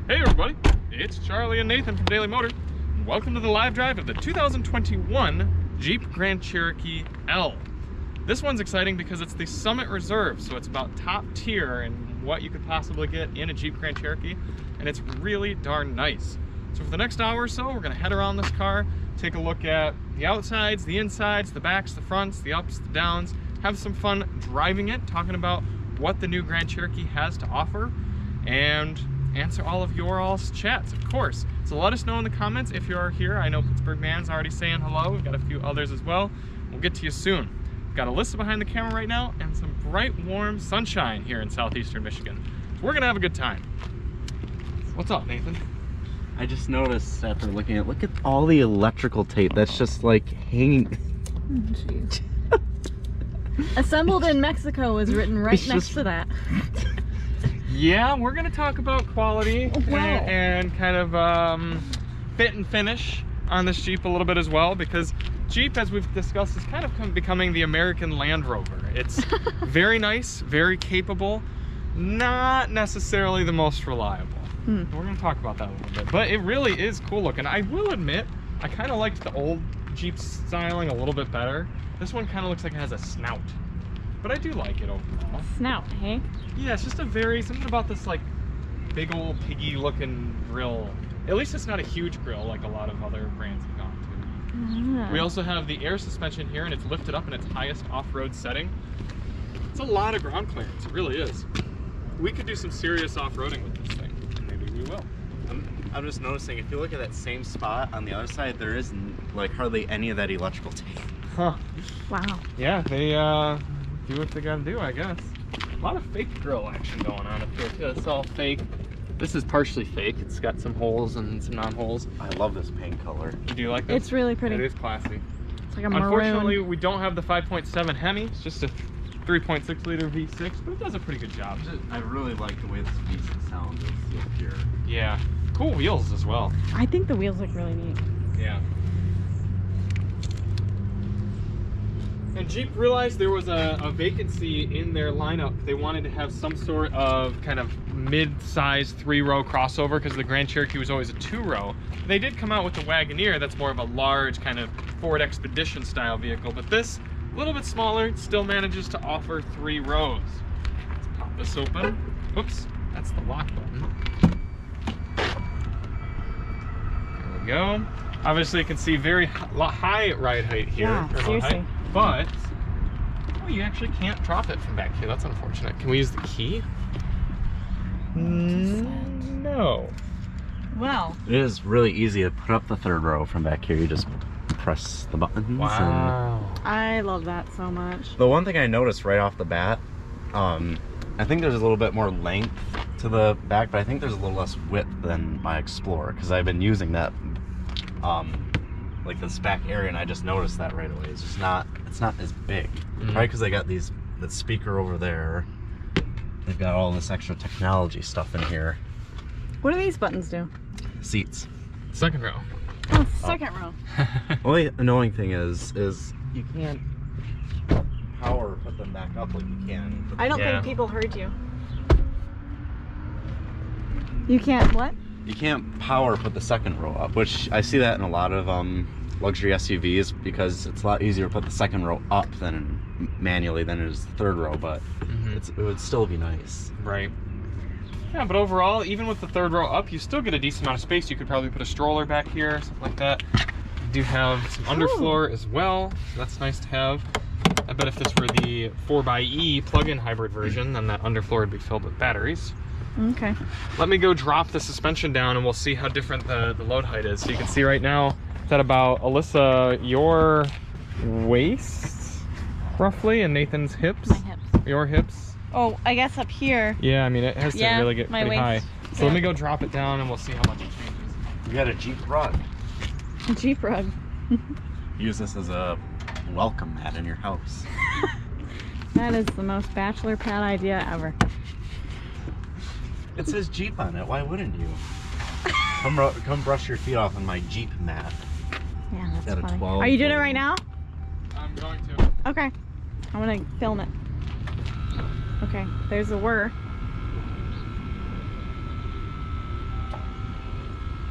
Hey everybody, it's Charlie and Nathan from Daily Motor. Welcome to the live drive of the 2021 Jeep Grand Cherokee L. This one's exciting because it's the Summit Reserve, so it's about top tier in what you could possibly get in a Jeep Grand Cherokee, and it's really darn nice. So for the next hour or so, we're gonna head around this car, take a look at the outsides, the insides, the backs, the fronts, the ups, the downs, have some fun driving it, talking about what the new Grand Cherokee has to offer, and answer all of your all's chats, of course. So let us know in the comments if you're here. I know Pittsburgh Man's already saying hello. We've got a few others as well. We'll get to you soon. We've got Alyssa behind the camera right now and some bright, warm sunshine here in southeastern Michigan. So we're gonna have a good time. What's up, Nathan? I just noticed after looking at, look at all the electrical tape that's just like hanging. Jeez. Assembled in Mexico is written right next to that. Yeah, we're gonna talk about quality and kind of fit and finish on this Jeep a little bit as well, because Jeep, as we've discussed, is kind of becoming the American Land Rover. It's very nice, very capable, not necessarily the most reliable. We're gonna talk about that a little bit, but it really is cool looking. I will admit, I kind of liked the old Jeep styling a little bit better. This one kind of looks like it has a snout, but I do like it overall. Snout, hey? Yeah, it's just something about this like big old piggy looking grill. At least it's not a huge grill like a lot of other brands have gone to. We also have the air suspension here, and it's lifted up in its highest off-road setting. It's a lot of ground clearance, it really is. We could do some serious off-roading with this thing. Maybe we will. I'm just noticing, if you look at that same spot on the other side, there isn't like hardly any of that electrical tape. Huh. Wow. Yeah, they do what they gotta do, I guess. A lot of fake grill action going on up here too. It's all fake. This is partially fake. It's got some holes and some non-holes. I love this paint color. Do you like this? It's really pretty. It is classy. It's like a maroon. Unfortunately, we don't have the 5.7 Hemi. It's just a 3.6 liter V6, but it does a pretty good job. I really like the way this V6 sounds. It's so pure. Yeah. Cool wheels as well. I think the wheels look really neat. Yeah. And Jeep realized there was a vacancy in their lineup. They wanted to have some sort of kind of mid-size 3-row crossover because the Grand Cherokee was always a 2-row. They did come out with the Wagoneer that's more of a large kind of Ford Expedition style vehicle, but this, a little bit smaller, still manages to offer 3 rows. Let's pop this open. Oops, that's the lock button. There we go. Obviously you can see very high ride height here. Yeah, seriously. But, oh, you actually can't drop it from back here. That's unfortunate. Can we use the key? No. Well. It is really easy to put up the 3rd row from back here. You just press the buttons. Wow. I love that so much. The one thing I noticed right off the bat, I think there's a little bit more length to the back, but I think there's a little less width than my Explorer, because I've been using that like this back area, and I just noticed that right away. It's just not, it's not as big. Probably because they got that speaker over there. They've got all this extra technology stuff in here. What do these buttons do? Seats. 2nd row. Oh, second row. Only annoying thing is you can't power put them back up like you can. I don't think people heard you. You can't what? You can't power put the 2nd row up, which I see that in a lot of luxury SUVs, because it's a lot easier to put the 2nd row up than manually than it is the 3rd row, but it would still be nice. Right. Yeah, but overall, even with the 3rd row up, you still get a decent amount of space. You could probably put a stroller back here, something like that. You do have some underfloor as well, so that's nice to have. I bet if this were the 4xe plug-in hybrid version, then that underfloor would be filled with batteries. Okay. Let me go drop the suspension down and we'll see how different the load height is. So you can see right now, it's at about, Alyssa, your waist, roughly, and Nathan's hips. My hips. Your hips. Oh, I guess up here. Yeah, I mean, it has to really get pretty high. So let me go drop it down and we'll see how much it changes. You got a Jeep rug. A Jeep rug. Use this as a welcome mat in your house. That is the most bachelor pad idea ever. It says Jeep on it. Why wouldn't you? Come brush your feet off on my Jeep mat. Yeah, that's Got a funny. 12 Are you doing it right now? I'm going to. Okay. I'm gonna film it. Okay, there's a whir.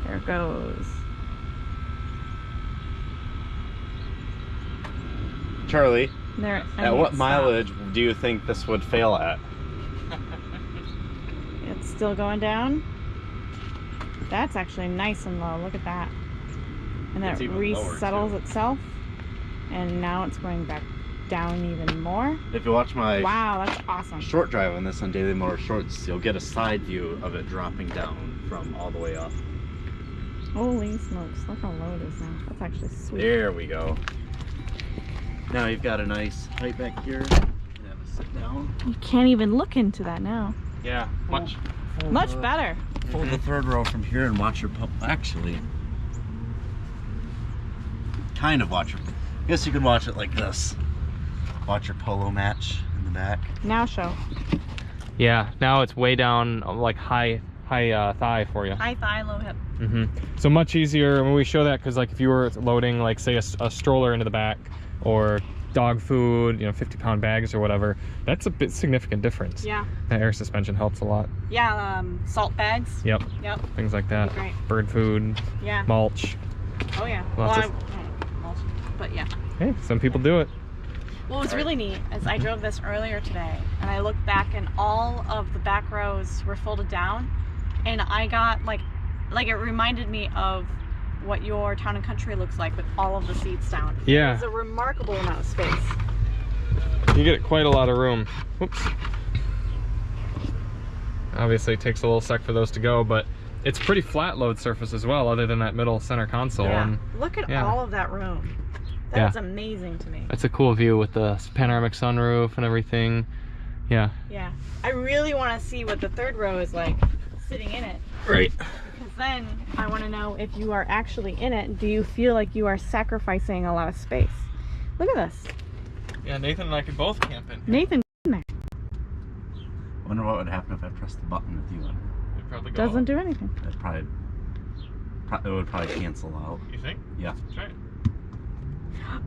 There it goes. Charlie, There. at what mileage do you think this would fail at? It's still going down. That's actually nice and low. Look at that. And then It's it even lower, resettles too. itself. And now it's going back down even more. If you watch my Wow, that's awesome. short drive on this on Daily Motor Shorts, you'll get a side view of it dropping down from all the way up. Holy smokes. Look how low it is now. That's actually sweet. There we go. Now you've got a nice height back here. You can have a sit down. You can't even look into that now. Yeah, much. Much better. Fold the third row from here and watch your actually kind of watch your, I guess you could watch it like this. Watch your polo match in the back. Now show. Yeah, now it's way down, like high thigh for you. High thigh, low hip. So much easier when we show that, because like if you were loading like say a stroller into the back or dog food, 50-pound bags or whatever, that's a bit significant difference. Yeah. That air suspension helps a lot. Yeah, salt bags. Yep. Yep. Things like that. Great. Bird food, Yeah. mulch. Oh yeah. Lots Well, of- but yeah. Hey, some people do it. What was really neat is I drove this earlier today and I looked back and all of the back rows were folded down, and I got like it reminded me of what your Town and Country looks like with all of the seats down. Yeah. It's a remarkable amount of space. You get quite a lot of room. Whoops. Obviously it takes a little sec for those to go, but it's pretty flat load surface as well, other than that middle center console. Yeah. And Look at yeah. all of that room. That's amazing to me. that's a cool view with the panoramic sunroof and everything. Yeah. Yeah. I really want to see what the third row is like sitting in it. Right. Because then I want to know if you are actually in it, do you feel like you are sacrificing a lot of space? Look at this. Yeah, Nathan and I could both camp in. Nathan in there. Wonder what would happen if I pressed the button with you on it. It'd probably go Doesn't up. do anything. It would probably cancel out. You think? Yeah. That's right.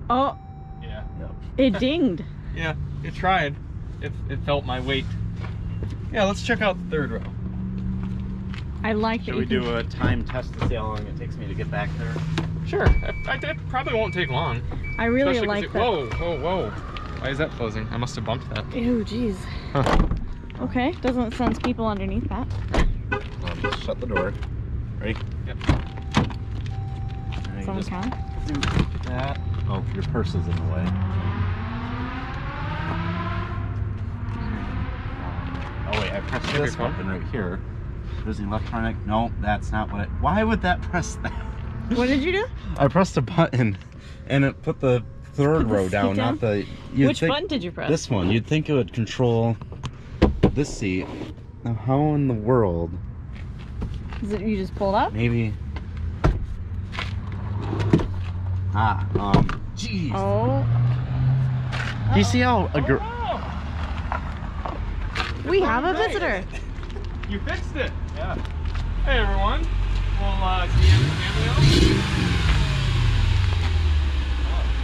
Oh, Yeah. Yep. it dinged. Yeah, it tried. It felt my weight. Yeah, let's check out the third row. I like Should that we you do a time test to see how long it takes me to get back there? Sure. It probably won't take long. I really Especially 'cause like it, that. whoa, whoa, whoa. Why is that closing? I must have bumped that. Ew, jeez. Huh. Okay, doesn't sense people underneath that. Just shut the door. Ready? Yep. And you Someone just count? do that. Oh, your purse is in the way. Oh wait, I pressed Maybe this your phone? button right here. There's the electronic. No, that's not what it. Why would that press that? What did you do? I pressed a button, and it put the third Put the row seat down, down? not the. You'd Which think- button did you press? This one. You'd think it would control this seat. Now, how in the world? Is it you just pulled up? Maybe. Jeez. Oh. Do you see how a girl? We have a Nice. visitor. You fixed it. Yeah. Hey everyone. We'll see you in the cameo.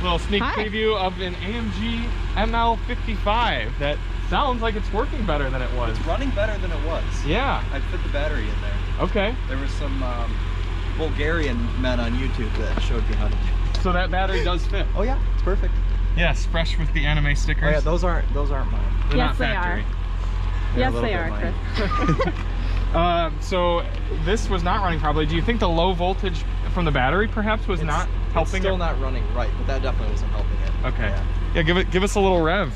Little sneak Hi. preview of an AMG ML55 that sounds like it's working better than it was. It's running better than it was. Yeah. I fit the battery in there. Okay. There was some Bulgarian men on YouTube that showed me how to do it. So that battery does fit. Oh yeah, it's perfect. Yes, fresh with the anime stickers. Oh yeah, those aren't mine. They're Yes, not they factory. They're a Yes, little they bit are, mine. Chris. So this was not running properly. Do you think the low voltage from the battery perhaps was not helping It's still it? not running right, but that definitely wasn't helping it. Okay. Yeah. Yeah, give us a little rev.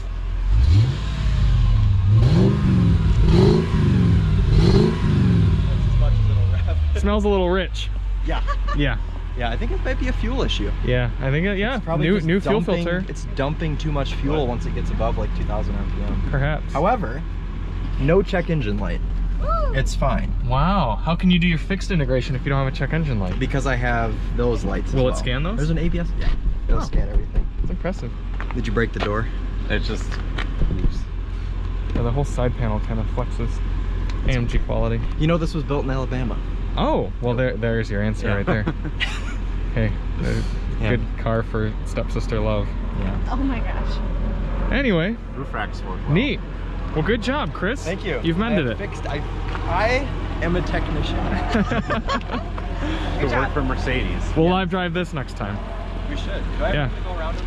That's as much as it'll rev. It smells a little rich. Yeah. Yeah. Yeah, I think it might be a fuel issue. Yeah, I think yeah. It's probably New just fuel dumping- filter, It's dumping too much fuel once it gets above like 2,000 RPM. perhaps. However, no check engine light. It's fine Wow, how can you do your fixed integration if you don't have a check engine light? because I have those lights. Will it as well. scan those? There's an ABS. Yeah, it'll Oh. scan everything. It's impressive. Did you break the door? It's just. Yeah, the whole side panel kind of flexes. AMG quality. You know this was built in Alabama. Oh, well there's your answer right there. Hey, Yeah. good car for stepsister love. Yeah. Oh my gosh. Anyway, Roof racks work well. neat. Well, good job, Chris. Thank you. You've mended it. I am a technician. to Good work job. for Mercedes. We'll live drive this next time. We should. Do I Yeah. have to go around over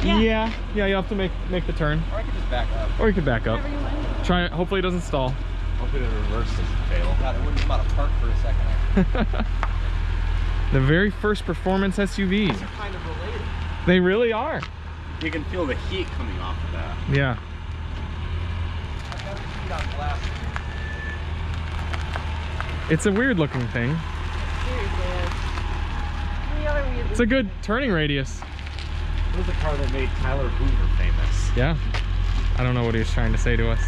there? Yeah. Yeah, you have to make the turn. Or I could just back up. Or you could back up. Whatever you want. Try it. Hopefully it doesn't stall. Hopefully the reverse doesn't fail. God, I wouldn't come out of park for a second. The very first performance SUV. They're kind of related. They really are. You can feel the heat coming off of that. Yeah. I've got the heat on blast. It's a weird looking thing. The other weird. It's a good turning radius. It was the car that made Tyler Hoover famous. Yeah. I don't know what he was trying to say to us.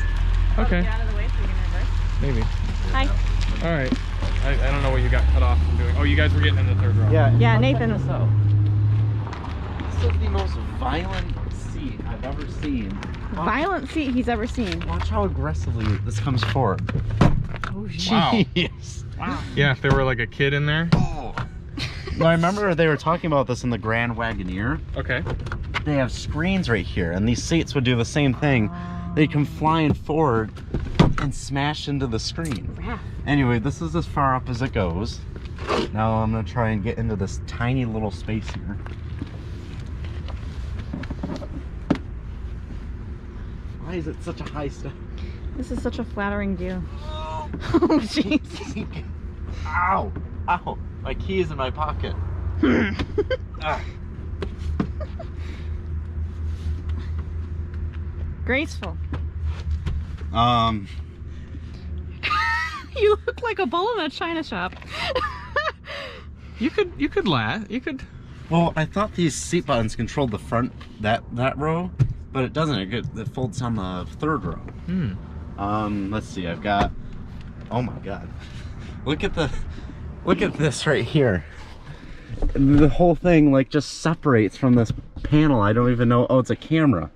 Okay, Get out of the way so we can reverse. maybe. Hi. All right. I don't know what you got cut off from doing. Oh, you guys were getting in the third row. Yeah, Nathan. This is the most violent seat I've ever seen. Violent seat he's ever seen. Watch how aggressively this comes forward. Oh, Wow. Jeez. Wow. Yeah, if there were like a kid in there. Oh. Well, I remember they were talking about this in the Grand Wagoneer. Okay. They have screens right here, and these seats would do the same thing. They come flying forward and smash into the screen. Yeah. Anyway, this is as far up as it goes. Now I'm gonna try and get into this tiny little space here. Why is it such a high step? This is such a flattering view. Oh, jeez. Ow! Ow! My key's in my pocket. Ah. Graceful. You You look like a bull in a china shop. You could laugh. You could. Well, I thought these seat buttons controlled the front that row, but it doesn't. It folds on the third row. Let's see. I've got. Oh my God! Look at this right here. The whole thing like just separates from this panel. I don't even know. Oh, it's a camera.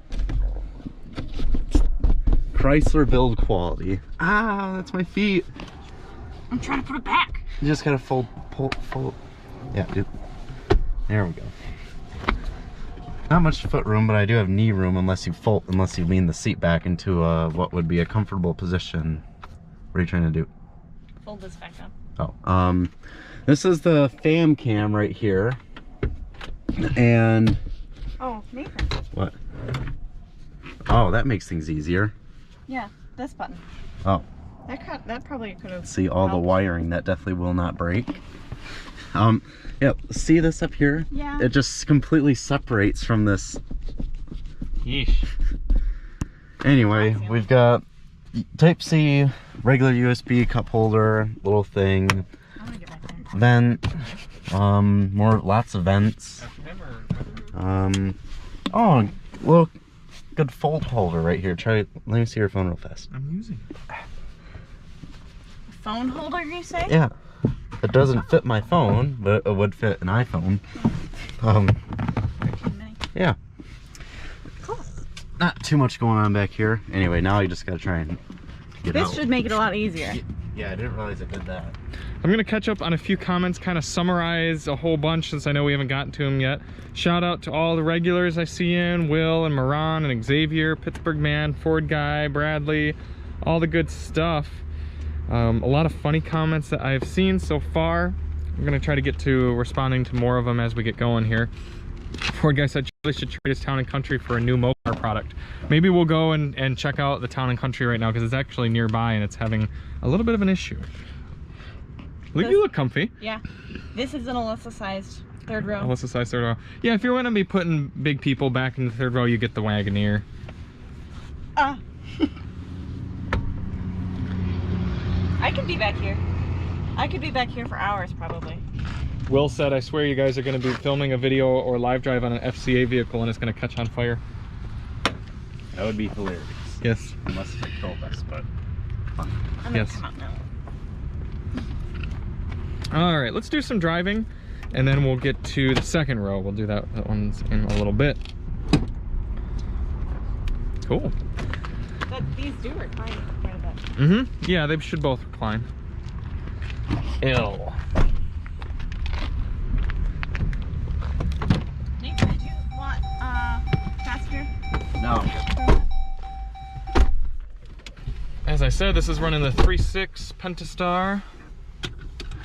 Chrysler build quality. Ah, that's my feet. I'm trying to put it back. You just gotta fold. Yeah, dude. There we go. Not much foot room, but I do have knee room unless you lean the seat back into what would be a comfortable position. What are you trying to do? Fold this back up. Oh, this is the fam cam right here. And Oh, Nathan. what? Oh, that makes things easier. Yeah, this button. Oh, That probably could have. see all the helped. wiring that definitely will not break. Yeah, see this up here? Yeah. It just completely separates from this. Yeesh. Anyway, we've got Type C, regular USB cup holder, little thing. I want to get back there. Then, lots of vents. Oh, little good fold holder right here. Let me see your phone real fast. I'm using it. Phone holder, you say? Yeah, it doesn't fit my phone, but it would fit an iPhone. 13 mini. Yeah, Cool. not too much going on back here. Anyway, now you just gotta try and get This out. should make it a lot easier. Yeah, I didn't realize it did that. I'm gonna catch up on a few comments, kind of summarize a whole bunch since I know we haven't gotten to them yet. Shout out to all the regulars I see in, Will and Moran and Xavier, Pittsburgh Man, Ford Guy, Bradley, all the good stuff. A lot of funny comments that I've seen so far. I'm gonna try to get to responding to more of them as we get going here. Ford Guy said Charlie should trade his Town & Country for a new Mopar product. Maybe we'll go and check out the Town & Country right now because it's actually nearby and it's having a little bit of an issue. You look comfy. Yeah. This is an Alyssa-sized third row. Alyssa size third row. Yeah, if you're gonna be putting big people back in the third row, you get the Wagoneer. I could be back here. I could be back here for hours, probably. Will said, I swear you guys are gonna be filming a video or live drive on an FCA vehicle and it's gonna catch on fire. That would be hilarious. Yes. Unless they killed us, but fun. I'm gonna Yes. come out now. All right, let's do some driving and then we'll get to the second row. We'll do that one's in a little bit. Cool. These do recline quite a bit. Mm-hmm. Yeah, they should both recline. Ill. Nathan, did you want passenger? No. As I said, this is running the 3.6 Pentastar.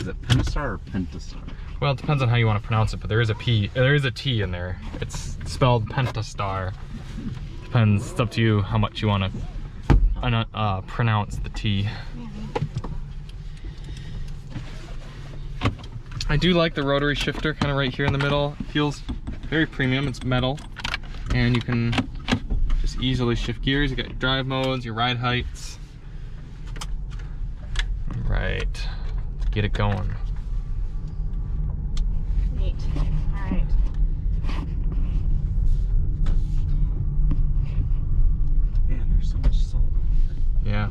Is it Pentastar or Pentastar? Well, it depends on how you want to pronounce it, but there is a P, there is a T in there. It's spelled Pentastar. Depends, it's up to you how much you want to pronounce the T. I do like the rotary shifter kind of right here in the middle. It feels very premium, it's metal. And you can just easily shift gears. You got your drive modes, your ride heights. Right, get it going. Neat. All right. Man, there's so much salt on here. Yeah,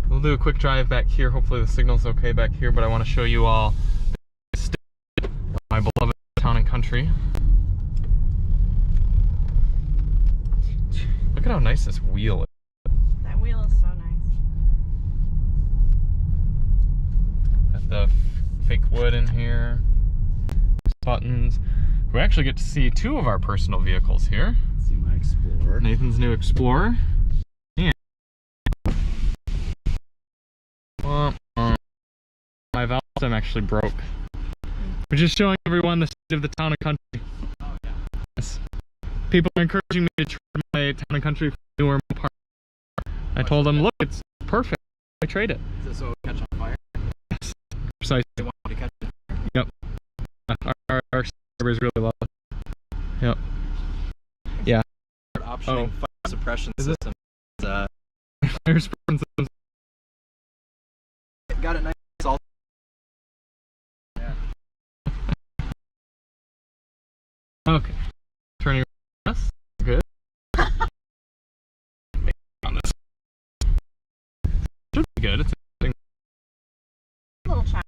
we'll do a quick drive back here. Hopefully the signal's okay back here, but I want to show you all my beloved Town and Country. Look at how nice this wheel is. That wheel is so nice. Got the fake wood in here. Buttons. We actually get to see two of our personal vehicles here. See my Explorer. Nathan's new Explorer. And my valve stem actually broke. We're just showing everyone the state of the Town and Country. Yes. People are encouraging me to trade my Town and Country for a newer Mopar. I told them, look, it's perfect. I trade it. Is it so it catch on fire? Yes. Precisely. They want to catch it. Yep. Our subscribers really love it. Yep. Yeah. Optioning fire suppression Is it? system. Fire suppression systems. Got it nice. All. Yeah. Okay. Turning us. Good. On this. Should be good. It's a Little chat.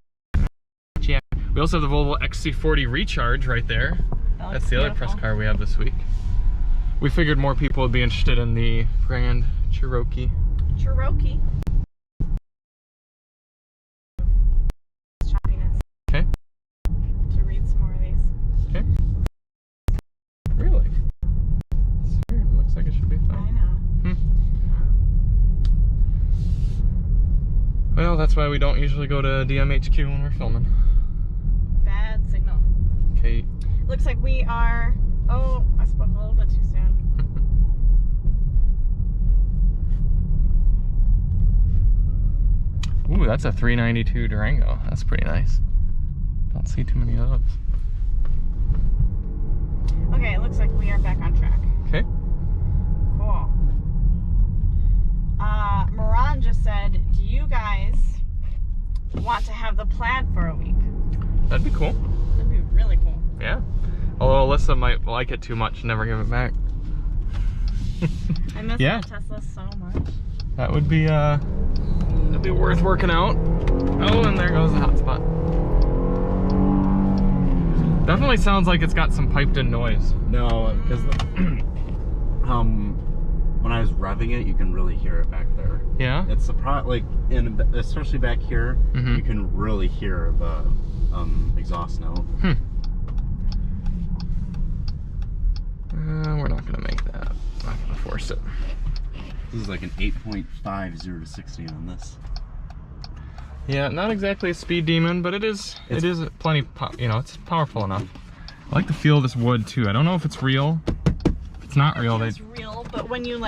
yeah. We also have the Volvo XC40 Recharge right there. That's the other press car we have this week. We figured more people would be interested in the Grand Cherokee. Cherokee. Choppiness. Okay. To read some more of these. Okay. Really? It's weird. Looks like it should be I fine. know. Well, that's why we don't usually go to DMHQ when we're filming. Bad signal. Okay. Looks like we are. Oh, I spoke a little bit too soon. Ooh, that's a 392 Durango. That's pretty nice. Don't see too many of those. Okay, it looks like we are back on track. Okay. Cool. Moran just said, do you guys want to have the Plaid for a week? That'd be cool. That'd be really cool. Yeah. Although Alyssa might like it too much and never give it back. I miss Yeah. that Tesla so much. That would be that'd be worth working out. Oh, and there goes the hotspot. Definitely sounds like it's got some piped in noise. No, because when I was revving it, you can really hear it back there. Yeah? It's like especially back here, you can really hear the exhaust note. We're not gonna make that. Not gonna force it. This is like an 8.5 0 to 60 on this. Yeah, not exactly a speed demon, but it is plenty, it's powerful enough. I like the feel of this wood too. I don't know if it's real. If it's not real, It's real, but when you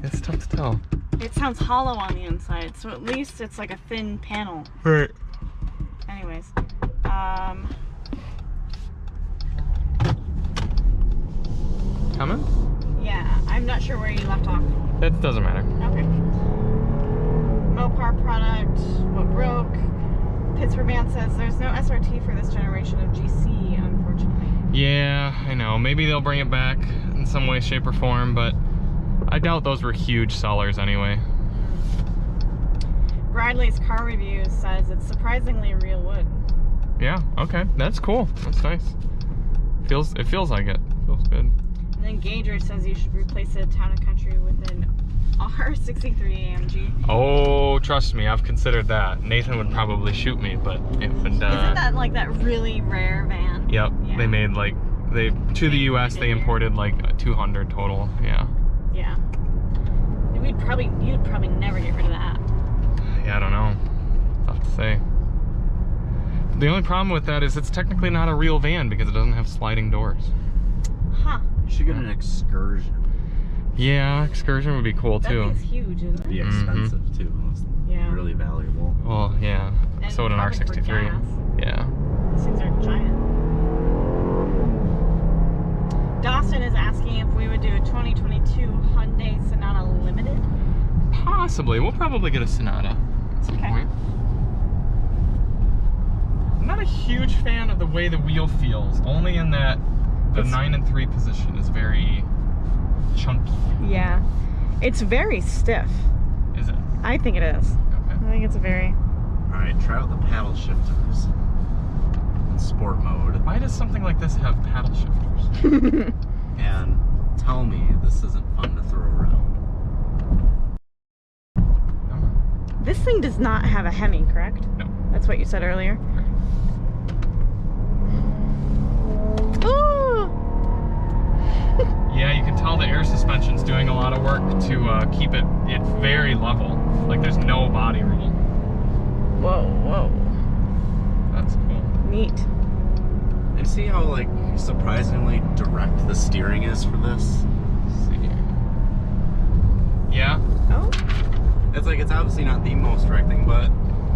it's tough to tell. it sounds hollow on the inside, so at least it's like a thin panel. Right. Anyways, Coming? yeah, I'm not sure where you left off. It doesn't matter. Okay. Mopar product, what broke? Pittsburgh Man says there's no SRT for this generation of GC, unfortunately. Yeah, I know. Maybe they'll bring it back in some way, shape, or form, but I doubt those were huge sellers anyway. Bradley's car review says it's surprisingly real wood. Yeah, okay. That's cool. That's nice. It feels like it. Feels good. And then Gager says you should replace a Town and Country with an R63 AMG. Oh, trust me, I've considered that. Nathan would probably shoot me, but it would, Isn't that like that really rare van? Yep. Yeah. They made to the US they imported like 200 total. Yeah. Yeah. You'd probably never get rid of that. Yeah, I don't know. Tough to say. The only problem with that is it's technically not a real van because it doesn't have sliding doors. Huh. You should get an Excursion. Yeah, Excursion would be cool That too. thing's huge, isn't It'd be it? expensive too. It's Yeah. really valuable. Well, yeah. And So would an probably for R63. gas. Yeah. These things are giant. Dawson is asking if we would do a 2022 Hyundai Sonata Limited. Possibly. We'll probably get a Sonata at some Okay. point. I'm not a huge fan of the way the wheel feels, only in that the 9 and 3 position is very chunky. Yeah. It's very stiff. Is it? I think it is. Okay. I think it's a very... Alright, try out the paddle shifters. In sport mode. Why does something like this have paddle shifters? And tell me this isn't fun to throw around. This thing does not have a Hemi, correct? No. That's what you said earlier. Ooh! Yeah, you can tell the air suspension's doing a lot of work to keep it very level. Like there's no body roll. Whoa, whoa. That's cool. Neat. You see how like surprisingly direct the steering is for this? Let's see here. Yeah, Oh, It's like it's obviously not the most direct thing, but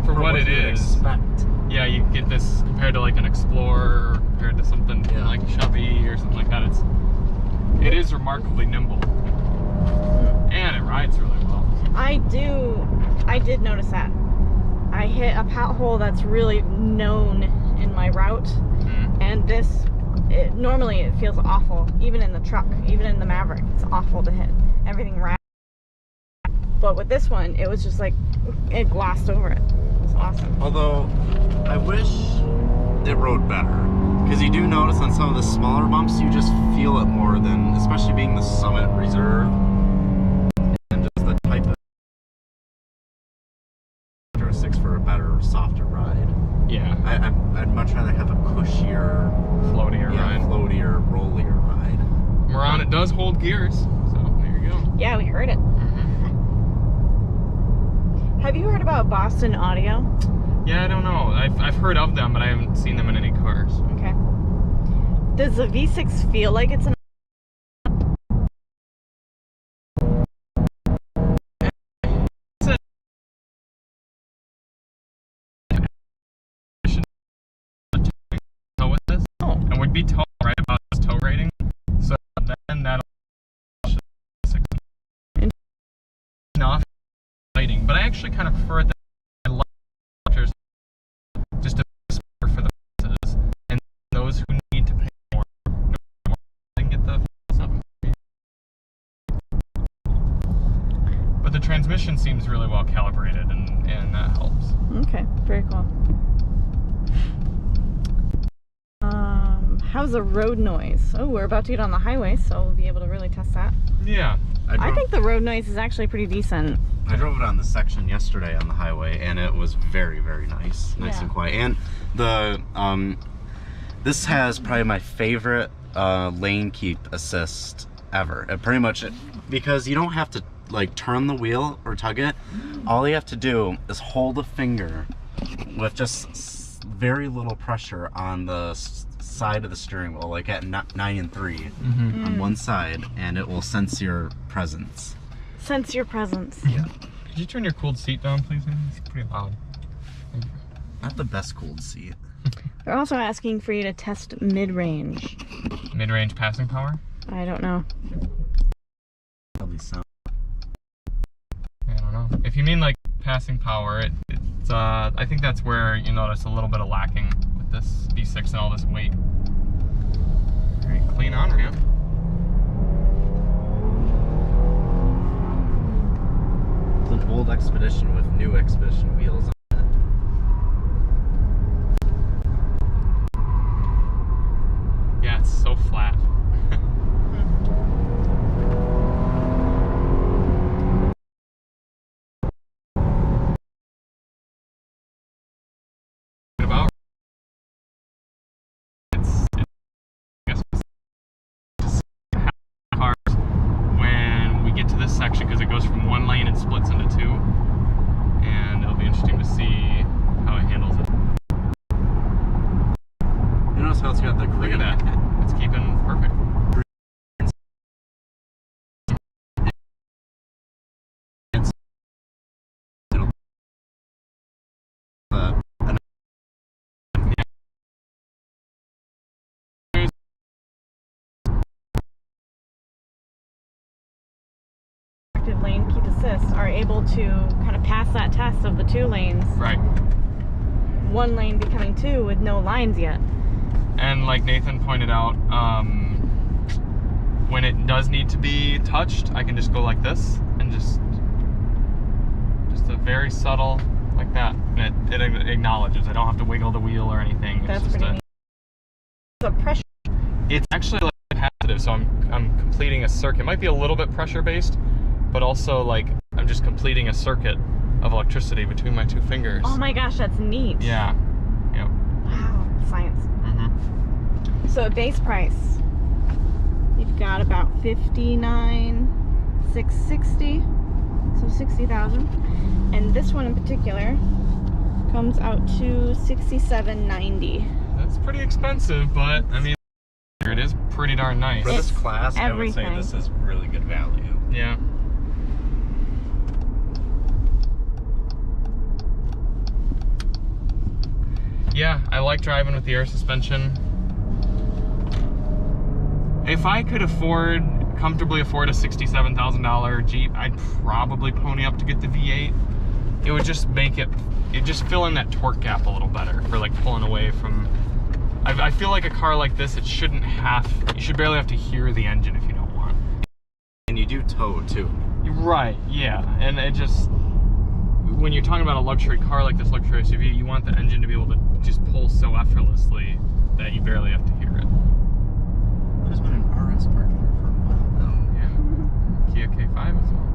for what it you'd is. expect. Yeah, you get this compared to like an Explorer, or compared to something Yeah. like Chevy or something like that. It is remarkably nimble, and it rides really well. I did notice that. I hit a pothole that's really known in my route, and normally it feels awful, even in the truck, even in the Maverick, it's awful to hit. Everything rattles. But with this one, it was just like, it glossed over it. It was awesome. Although, I wish it rode better. Because you do notice on some of the smaller bumps, you just feel it more than, especially being the Summit Reserve. And just the type of characteristics for a better, softer ride. Yeah, I'd much rather have a cushier, floatier ride. floatier, rollier ride. Moran, it does hold gears, so there you go. Yeah, we heard it. Have you heard about Boston Audio? Yeah, I don't know. I've heard of them, but I haven't seen them in any cars. Okay. Does the V6 feel like it's an Tow with this, Oh. and would be tow right about this tow rating. So then that'll enough lighting, but I actually kind of prefer that lectures just to for the masses, and those who need to pay more they can get the 7. But the transmission seems really well calibrated, and that helps. Okay, very cool. How's the road noise? Oh, we're about to get on the highway, so we'll be able to really test that. Yeah. I think the road noise is actually pretty decent. I drove it on the section yesterday on the highway, and it was very, very nice Yeah. and quiet. And the this has probably my favorite lane keep assist ever. Pretty much, because you don't have to like turn the wheel or tug it. All you have to do is hold a finger with just very little pressure on the side of the steering wheel, like at 9 and 3 on one side, and it will sense your presence. Sense your presence. Yeah. Could you turn your cooled seat down, please? It's pretty loud. Not the best cooled seat. They're also asking for you to test mid-range. Mid-range passing power? I don't know. Probably sound. I don't know. If you mean like passing power, it's I think that's where you notice a little bit of lacking with this V6 and all this weight. All right, clean on ramp. It's an old Expedition with new Expedition wheels on it. Yeah, it's so flat. About cars when we get to this section, because it goes from one lane and splits into two, and it'll be interesting to see how it handles it. active lane keep assist are able to kind of pass that test of the 2 lanes. Right. 1 lane becoming 2 with no lines yet. And like Nathan pointed out, when it does need to be touched, I can just go like this and just a very subtle, like that. And it acknowledges. I don't have to wiggle the wheel or anything. That's it's just pretty neat. The pressure. It's actually like capacitive, so I'm completing a circuit. It might be a little bit pressure based, but also like I'm just completing a circuit of electricity between my 2 fingers. Oh my gosh, that's neat. Yeah. Yep. Wow, science. Mm-hmm. So at base price, you've got about $59,660, so $60,000, and this one in particular comes out to $67,990. That's pretty expensive, but I mean, it is pretty darn nice. For this It's class, I would say everything. this is really good value. Yeah. Yeah, I like driving with the air suspension. If I could comfortably afford a $67,000 Jeep, I'd probably pony up to get the V8. It would just make it just fill in that torque gap a little better for like pulling away from. I feel like a car like this, you should barely have to hear the engine if you don't want. And you do tow too. Right, yeah, and it just, when you're talking about a luxury car like this, luxury SUV, you want the engine to be able to just pull so effortlessly that you barely have to hear it. There's been an RS parked there for a while now. Yeah, Kia K5 as well.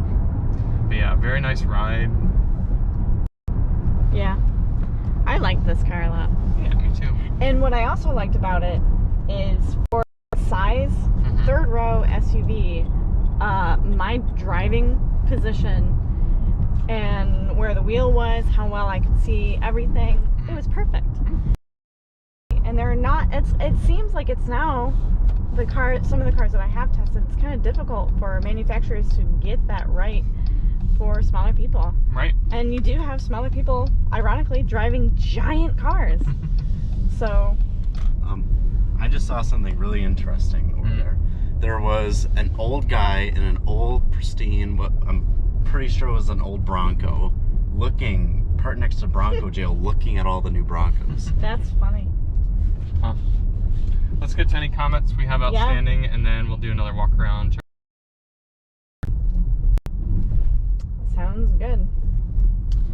But yeah, very nice ride. Yeah, I like this car a lot. Yeah, me too. And what I also liked about it is for size, 3rd row SUV, my driving position and where the wheel was, how well I could see everything, it was perfect. And they're not, it seems like it's now, some of the cars that I have tested, it's kind of difficult for manufacturers to get that right for smaller people. Right. And you do have smaller people, ironically, driving giant cars. So, I just saw something really interesting over there. There was an old guy in an old pristine, what I'm pretty sure was an old Bronco, parked next to Bronco jail, looking at all the new Broncos. that's funny. Huh. Let's get to any comments we have outstanding, and then we'll do another walk around. Sounds good.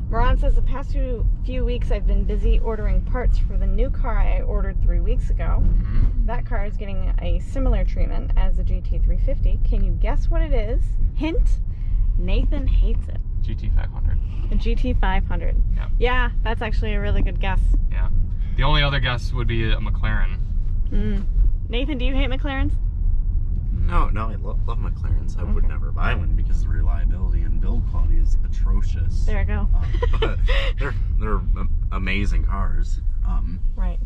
Moran says the past few weeks I've been busy ordering parts for the new car I ordered 3 weeks ago. That car is getting a similar treatment as the GT350. Can you guess what it is? Hint, Nathan hates it. GT500. A GT500. Yeah. Yeah, that's actually a really good guess. Yeah. The only other guess would be a McLaren. Nathan, do you hate McLarens? No, I love McLarens. I would never buy one because the reliability and build quality is atrocious. There I go. But they're amazing cars. Right.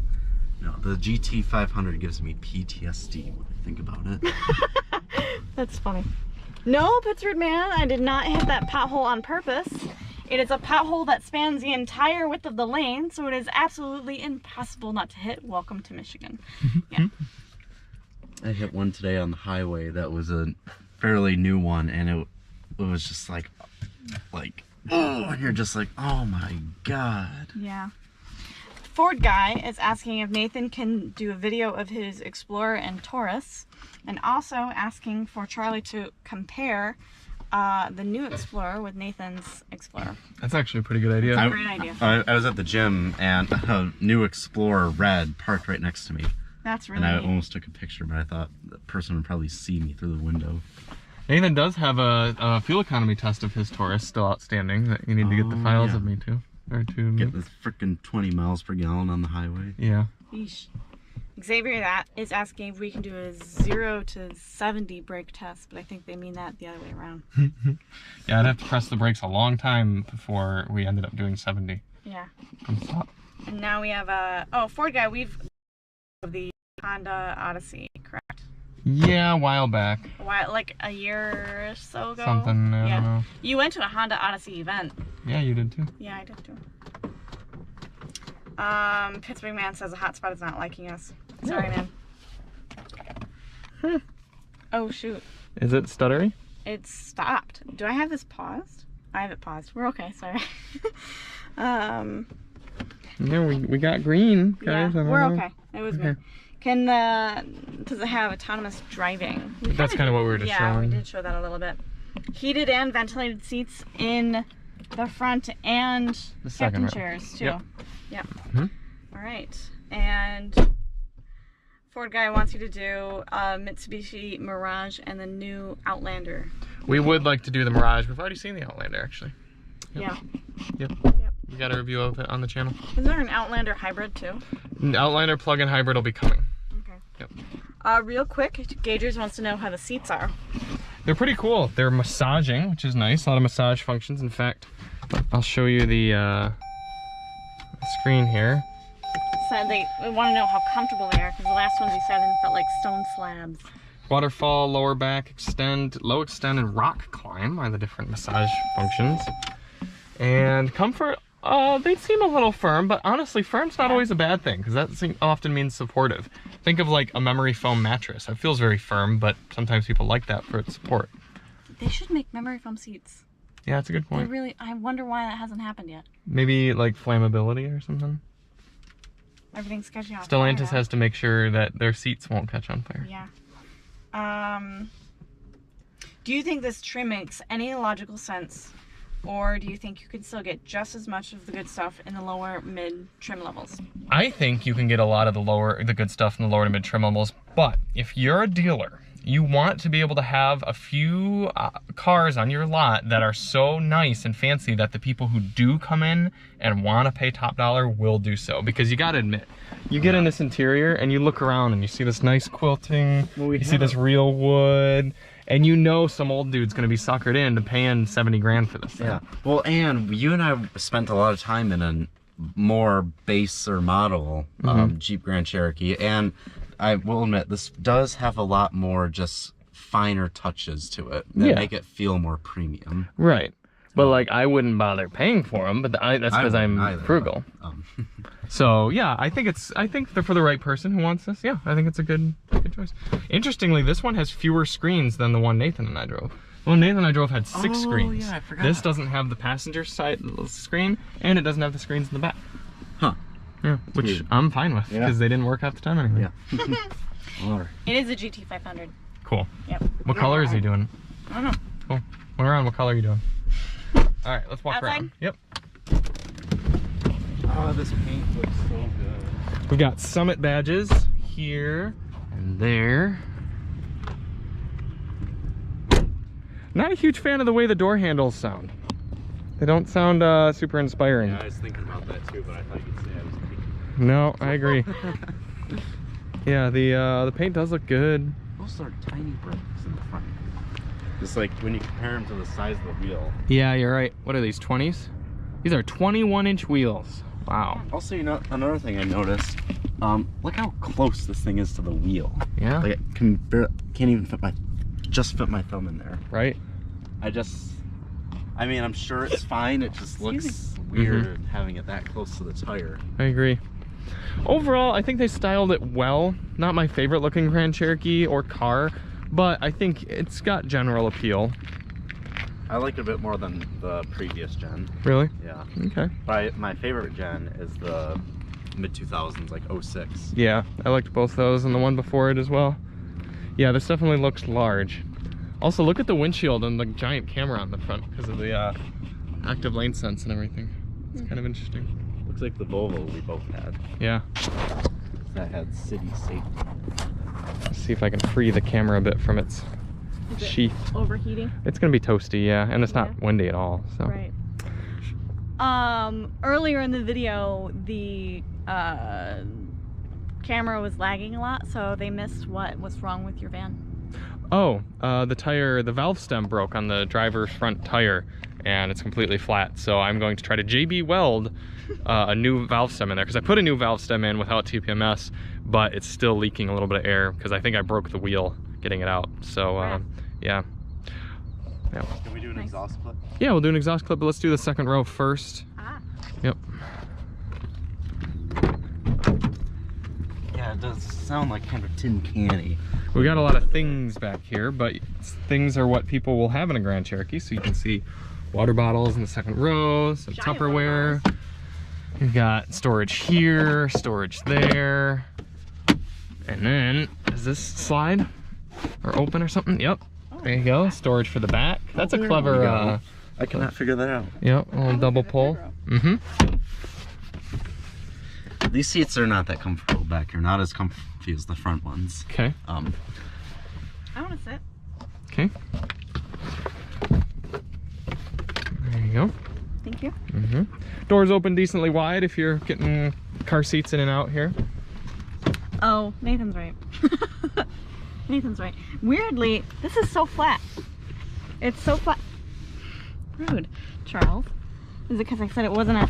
No, the GT500 gives me PTSD when I think about it. That's funny. No, Pittsburgh man, I did not hit that pothole on purpose. It is a pothole that spans the entire width of the lane, so it is absolutely impossible not to hit. Welcome to Michigan. Yeah. I hit one today on the highway that was a fairly new one, and it was just like, oh, and you're just like, oh my god. Yeah. Ford guy is asking if Nathan can do a video of his Explorer and Taurus, and also asking for Charlie to compare the new Explorer with Nathan's Explorer. That's actually a pretty good idea. That's a great idea. I was at the gym, and a new Explorer red parked right next to me. That's really And I neat. almost took a picture, but I thought the person would probably see me through the window. Nathan does have a fuel economy test of his Taurus still outstanding that you need to get the files of me to. Or to Get this freaking 20 miles per gallon on the highway. Yeah. Yeesh. Xavier that is asking if we can do a 0 to 70 brake test, but I think they mean that the other way around. Yeah, I'd have to press the brakes a long time before we ended up doing 70. Yeah. From stop. And now we have Ford guy, we've the Honda Odyssey, correct? Yeah, a while back. Like a year or so ago? Something, I don't know. You went to a Honda Odyssey event. Yeah, you did too. Yeah, I did too. Pittsburgh man says a hotspot is not liking us. Sorry, man. Oh, shoot. Is it stuttery? It's stopped. Do I have this paused? I have it paused. We're okay, sorry. No, we got green, guys. Yeah, I don't we're know. okay. It was Okay. me. Does it have autonomous driving? That's kind of what we were just showing. We did show that a little bit. Heated and ventilated seats in the front and The second captain row. chairs too. Yep. Yep. Mhm. All right. And Ford guy wants you to do Mitsubishi Mirage and the new Outlander. We would like to do the Mirage. We've already seen the Outlander, actually. Yep. Yeah. Yep. Yep. We got a review of it on the channel. Is there an Outlander hybrid too? The Outlander plug-in hybrid will be coming. Okay. Yep. Real quick, Gagers wants to know how the seats are. They're pretty cool. They're massaging, which is nice. A lot of massage functions. In fact, I'll show you the screen here. So they want to know how comfortable they are because the last ones he said felt like stone slabs. Waterfall, lower back, extend, low extend, and rock climb are the different massage functions. And comfort, they seem a little firm, but honestly, firm's not always a bad thing because that often means supportive. Think of like a memory foam mattress. It feels very firm, but sometimes people like that for its support. They should make memory foam seats. Yeah, that's a good point. I wonder why that hasn't happened yet. Maybe like flammability or something. Everything's catching on Stellantis fire. has to make sure that their seats won't catch on fire. Yeah. Do you think this trim makes any logical sense? Or do you think you could still get just as much of the good stuff in the lower mid trim levels? I think you can get a lot of the good stuff in the lower to mid trim levels, but if you're a dealer, you want to be able to have a few cars on your lot that are so nice and fancy that the people who do come in and want to pay top dollar will do so. Because you got to admit, you get in this interior and you look around and you see this nice quilting, you see this real wood, and you know some old dude's gonna be suckered into paying 70 grand for this thing. Yeah. Well, and you and I spent a lot of time in a more baser model Jeep Grand Cherokee, and I will admit this does have a lot more just finer touches to it that make it feel more premium. Right. But like, I wouldn't bother paying for them, but that's because I'm frugal. So yeah, I think they're for the right person who wants this. Yeah, I think it's a good choice. Interestingly, this one has fewer screens than the one Nathan and I drove. The one Nathan and I drove had 6 screens. Yeah, I forgot. This doesn't have the passenger side screen, and it doesn't have the screens in the back. Huh. Yeah, which I'm fine with because they didn't work half the time anyway. Yeah. Alright. It is a GT500. Cool. Yep. What color is he doing? I don't know. Cool. When we're on, what color are you doing? All right, let's walk Outside? around. Yep. Oh, this paint looks so good. We've got Summit badges here and there. Not a huge fan of the way the door handles sound. They don't sound super inspiring. Yeah, I was thinking about that too, but I thought you'd say I was thinking. No, I agree. Yeah, the paint does look good. Those are tiny bricks in the front. Just like when you compare them to the size of the wheel. Yeah, you're right. What are these, 20s? These are 21-inch wheels. Wow. Also, you know, another thing I noticed, look how close this thing is to the wheel. Yeah. Like it can't even fit my thumb in there. Right? I mean, I'm sure it's fine. It just looks weird having it that close to the tire. I agree. Overall, I think they styled it well. Not my favorite looking Grand Cherokee or car, but I think it's got general appeal. I like it a bit more than the previous gen. Really? Yeah. Okay. But my favorite gen is the mid-2000s, like 06. Yeah, I liked both those and the one before it as well. Yeah, this definitely looks large. Also, look at the windshield and the giant camera on the front because of the active lane sense and everything. It's kind of interesting. Looks like the Volvo we both had. Yeah. That had city safety. Let's see if I can free the camera a bit from its sheath. Overheating. It's gonna be toasty, yeah, and it's not windy at all. So. Right. Earlier in the video, the camera was lagging a lot, so they missed what was wrong with your van. Oh, the valve stem broke on the driver's front tire, and it's completely flat. So I'm going to try to JB weld a new valve stem in there, because I put a new valve stem in without TPMS, but it's still leaking a little bit of air because I think I broke the wheel getting it out. So yeah. Can we do an exhaust clip? Yeah, we'll do an exhaust clip, but let's do the second row first. Ah. Yep. Yeah, Yeah, it does sound like kind of tin canny. We got a lot of things back here, but things are what people will have in a Grand Cherokee. So you can see water bottles in the second row, some Giant Tupperware. water You've got storage here, storage there. And then, does this slide or open or something? Yep. There you go. Storage for the back. That's a clever, I cannot figure that out. yep, a little double pull. Mm-hmm. These seats are not that comfortable back here. Not as comfy as the front ones. Okay. I want to sit. Okay. There you go. Thank you. Mm-hmm. Doors open decently wide if you're getting car seats in and out here. Oh, Nathan's right. Nathan's right. Weirdly, this is so flat. It's so flat. Rude, Charles. Is it because I said it wasn't a...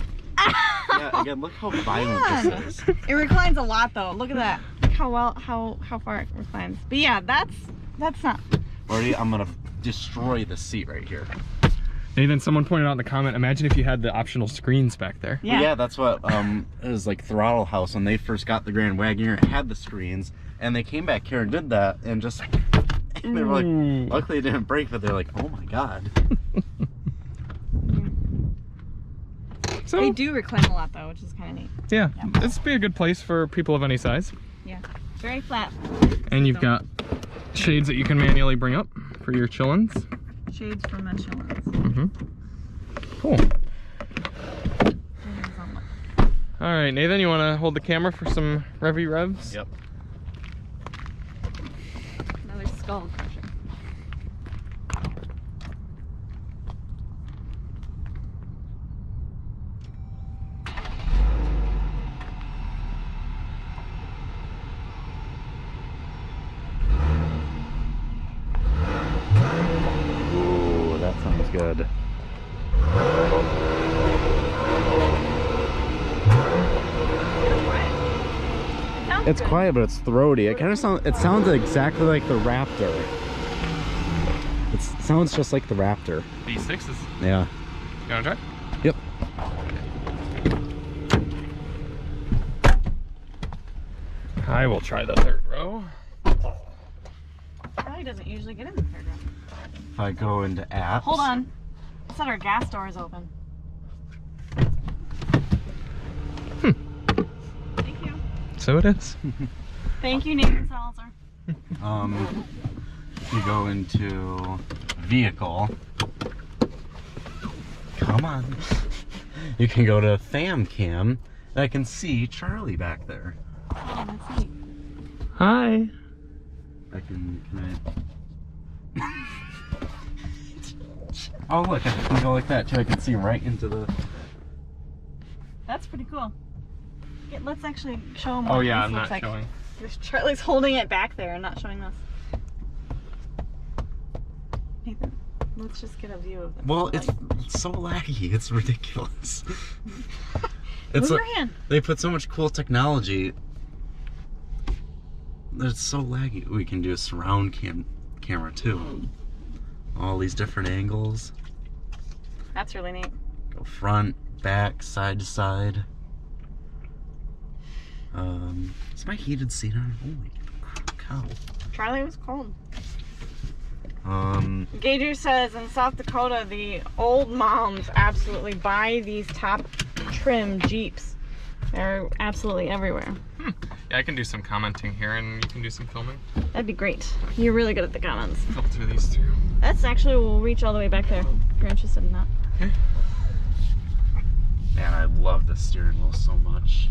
Yeah, again, look how violent this is. It reclines a lot though. Look at that. Look how far it reclines. But yeah, that's not. Already, I'm gonna destroy the seat right here. Nathan, someone pointed out in the comment, imagine if you had the optional screens back there. Yeah. Yeah, that's what it was like Throttle House when they first got the Grand Wagoneer. It had the screens, and they came back here and did that, and just they were like, Ooh. luckily it didn't break, but they're like, oh my god. So, They do recline a lot though, which is kind of neat. yeah, this would be a good place for people of any size. Yeah. Very flat. And you've got shades that you can manually bring up for your chillins. Shades from the chillins. Mm-hmm. Cool. All right, Nathan, you want to hold the camera for some revy revs? Yep. Another skull crusher. Ooh, that sounds good. It's quiet, but it's throaty. It kind of sounds. It sounds exactly like the Raptor. It sounds just like the Raptor. V6 is. Yeah. You want to try? Yep. I will try the third row. Charlie doesn't usually get in the third row. If I go into apps. Hold on. It said our gas door is open. Thank you. So it is. Thank you, Nathan Salzer. You go into vehicle. Come on. You can go to fam cam. And I can see Charlie back there. Oh, that's neat. Hi. Can I? Oh look, I can go like that too. I can see right into the. That's pretty cool. Let's actually show them Oh what yeah, this I'm looks not like. showing. Charlie's holding it back there and not showing us. Nathan, let's just get a view of them. Well, it's so laggy. It's ridiculous. Move your hand. They put so much cool technology. It's so laggy. We can do a surround camera too. All these different angles. That's really neat. Go front, back, side to side. Is my heated seat on? Holy cow. Charlie was cold. Gator Gager says in South Dakota, the old moms absolutely buy these top trim Jeeps. They're absolutely everywhere. Yeah, I can do some commenting here and you can do some filming. That'd be great. You're really good at the comments. Filter these through. That's actually, we'll reach all the way back there if you're interested in that. Okay. Man, I love the steering wheel so much.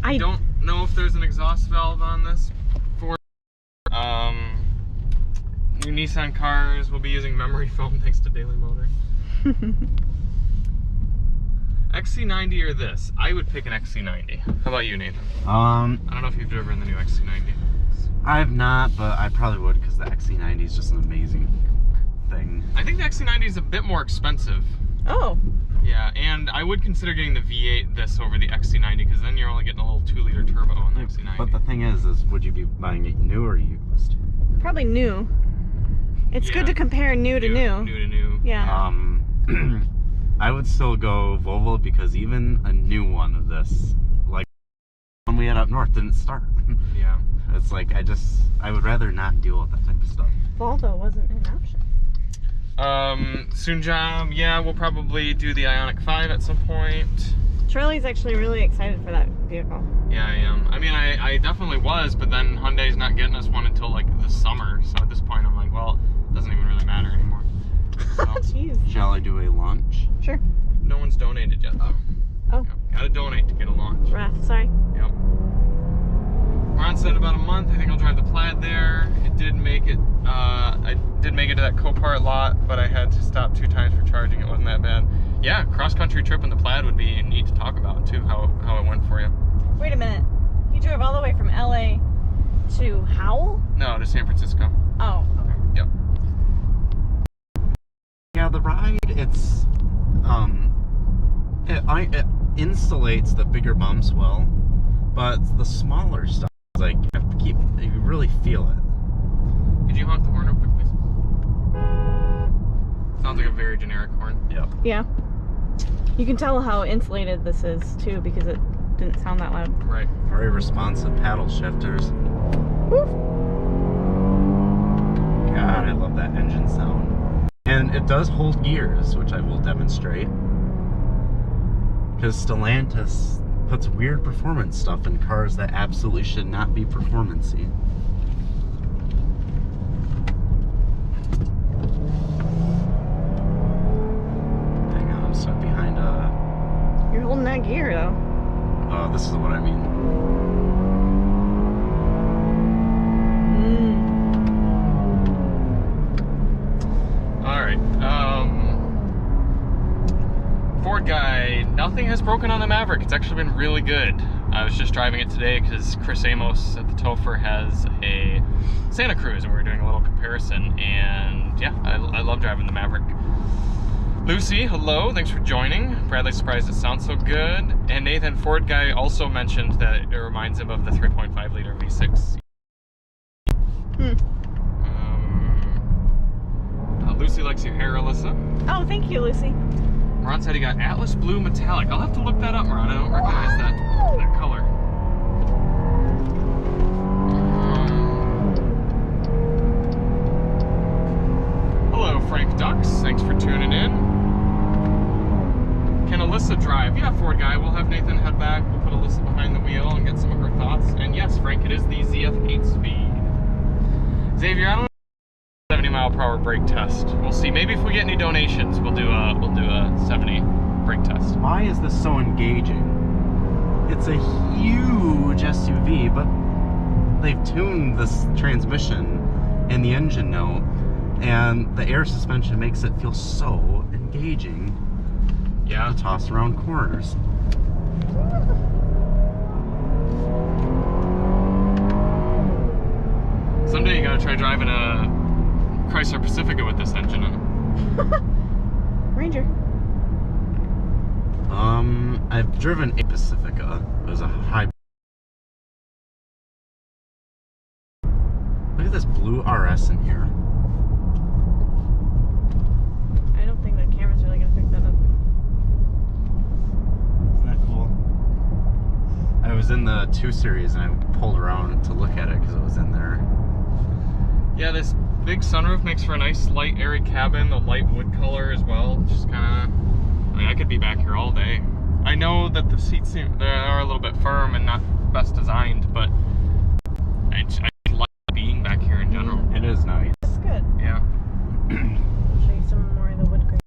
I don't know if there's an exhaust valve on this. For new Nissan cars will be using memory foam thanks to Daily Motor. XC90 or this? I would pick an XC90. How about you, Nathan? I don't know if you've driven the new XC90. I've not, but I probably would because the XC90 is just an amazing thing. I think the XC90 is a bit more expensive. Oh. Yeah, and I would consider getting the V8 this over the XC90 because then you're only getting a little 2-liter turbo on the XC90. But the thing is would you be buying it new or used? Probably new. It's Yeah. good to compare new to new. New to new. Yeah. I would still go Volvo because even a new one of this, like the one we get up north, didn't start. Yeah. It's like, I would rather not deal with that type of stuff. Volvo wasn't an option. Sunjam, yeah, we'll probably do the Ioniq 5 at some point. Charlie's actually really excited for that vehicle. Yeah, I am. I mean, I definitely was, but then Hyundai's not getting us one until like the summer. So at this point, I'm like, well, it doesn't even really matter anymore. So, Jeez. Shall I do a launch? Sure. no one's donated yet, though. Oh. Yep, gotta donate to get a launch. Rough, sorry. Yep. Ron said about a month. I think I'll drive the Plaid there. It did make it. I did make it to that Copart lot, but I had to stop 2 times for charging. It wasn't that bad. Yeah, cross-country trip in the Plaid would be neat to talk about too. How it went for you. Wait a minute. You drove all the way from LA to Howell? No, to San Francisco. Oh, okay. Yep. Yeah, the ride, it's it insulates the bigger bumps well, but the smaller stuff is like you really feel it. Could you honk the horn real quick, please? Sounds like a very generic horn. Yep. Yeah. You can tell how insulated this is too because it didn't sound that loud. Right. Very responsive paddle shifters. Woo. God, I love that engine sound. And it does hold gears, which I will demonstrate. Because Stellantis puts weird performance stuff in cars that absolutely should not be performance-y. Hang on, I'm stuck behind a... You're holding that gear though. Oh, this is what I mean. Alright, Ford guy, nothing has broken on the Maverick. It's actually been really good. I was just driving it today because Chris Amos at the Topher has a Santa Cruz and we were doing a little comparison, and yeah, I love driving the Maverick. Lucy, hello, thanks for joining. Bradley's surprised it sounds so good. And Nathan, Ford guy also mentioned that it reminds him of the 3.5 liter V6. Lucy likes your hair, Alyssa. Oh, thank you, Lucy. Ron said he got Atlas Blue Metallic. I'll have to look that up, Ron. I don't recognize that color. Hello, Frank Ducks. Thanks for tuning in. Can Alyssa drive? Yeah, Ford guy. We'll have Nathan head back. We'll put Alyssa behind the wheel and get some of her thoughts. And yes, Frank, it is the ZF 8-speed. Xavier, I don't know. 70-mile-per-hour brake test. We'll see. Maybe if we get any donations, we'll do a 70 brake test. Why is this so engaging? It's a huge SUV, but they've tuned this transmission and the engine note, and the air suspension makes it feel so engaging. Yeah. To toss around corners. Someday you gotta try driving a Chrysler Pacifica with this engine in it. Ranger. I've driven a Pacifica. It was a high. Look at this blue RS in here. I don't think the camera's really gonna pick that up. Isn't that cool? I was in the 2 Series and I pulled around to look at it because it was in there. Yeah, this big sunroof makes for a nice light airy cabin, the light wood color as well. Just kind of, I mean, I could be back here all day. I know that the seats they are a little bit firm and not best designed, but I like being back here in general. It is nice. That's good. Yeah. I'll show you some more of the wood grain.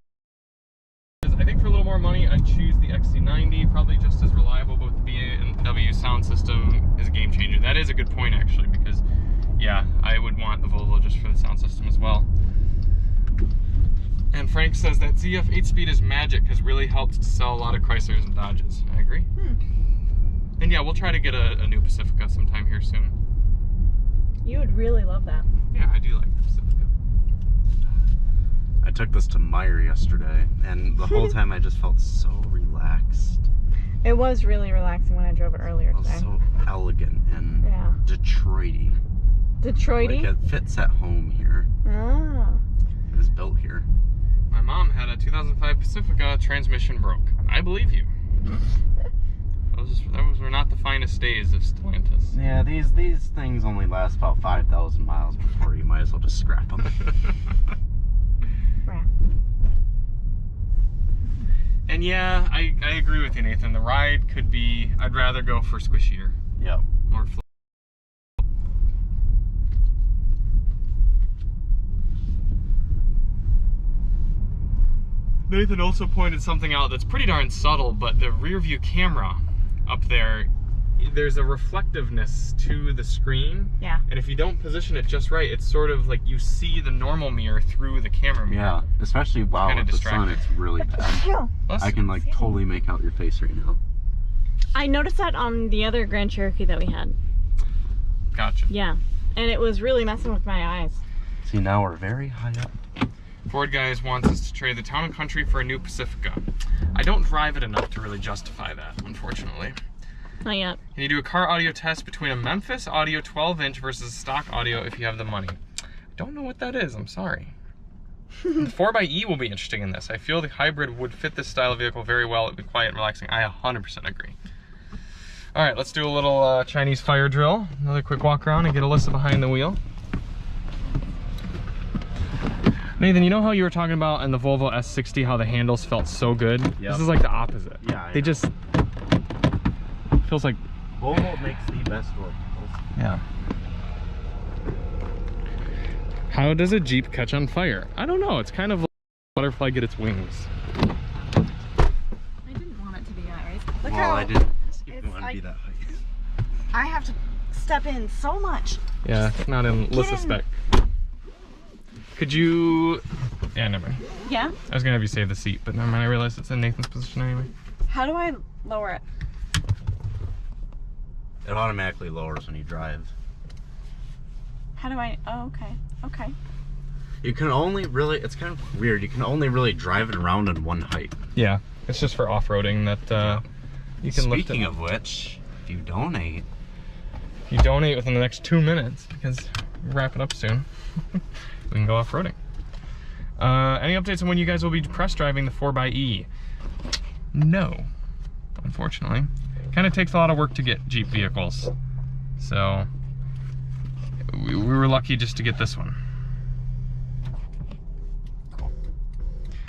I think for a little more money, I'd choose the XC90, probably just as reliable, but the BMW sound system is a game changer. That is a good point, actually, because yeah, I would want the Volvo just for the sound system as well. And Frank says that ZF 8-speed is magic, has really helped to sell a lot of Chryslers and Dodges. I agree. And yeah, we'll try to get a new Pacifica sometime here soon. You would really love that. Yeah, I do like the Pacifica. I took this to Meyer yesterday, and the whole time I just felt so relaxed. It was really relaxing when I drove it earlier It was today. so elegant and Yeah. Detroit-y. Detroit-y? Like it fits at home here. Ah. It was built here. My mom had a 2005 Pacifica, transmission broke. I believe you. Those were not the finest days of Stellantis. Yeah, these things only last about 5,000 miles before you might as well just scrap them. And yeah, I agree with you, Nathan. The ride could be, I'd rather go for squishier. Yep. More Nathan also pointed something out that's pretty darn subtle, but the rear view camera up there, there's a reflectiveness to the screen. Yeah. And if you don't position it just right, it's sort of like you see the normal mirror through the camera mirror. Yeah, especially while Kinda with the sun, distracting. it's really bad. I can like totally make out your face right now. I noticed that on the other Grand Cherokee that we had. Gotcha. Yeah, and it was really messing with my eyes. See, now we're very high up. Ford guys wants us to trade the Town & Country for a new Pacifica. I don't drive it enough to really justify that, unfortunately. Not yet. Can you do a car audio test between a Memphis Audio 12-inch versus stock audio if you have the money? I don't know what that is, I'm sorry. The 4xe will be interesting in this. I feel the hybrid would fit this style of vehicle very well. It would be quiet and relaxing. I 100% agree. All right, let's do a little Chinese fire drill. Another quick walk around and get Alyssa behind the wheel. Nathan, you know how you were talking about in the Volvo S60 how the handles felt so good? Yep. This is like the opposite. Yeah, They just, feels like, Volvo makes the best door handles. yeah. How does a Jeep catch on fire? I don't know. It's kind of like a butterfly get its wings. I didn't want it to be that race. Look Well, how I didn't ask if it's you want to be like- that height. I have to step in so much. Yeah, it's not in Alyssa in. spec. Could you, yeah, never mind. Yeah? I was gonna have you save the seat, but never mind. I realized it's in Nathan's position anyway. How do I lower it? It automatically lowers when you drive. How do I, oh, okay, okay. You can only really, it's kind of weird, you can only really drive it around in one height. Yeah, it's just for off-roading that you can lift it. Speaking of which, if you donate, If you donate within the next 2 minutes, because we're wrapping up soon, we can go off-roading. Any updates on when you guys will be press driving the 4xe? No, unfortunately. Kind of takes a lot of work to get Jeep vehicles. So, we were lucky just to get this one. Cool.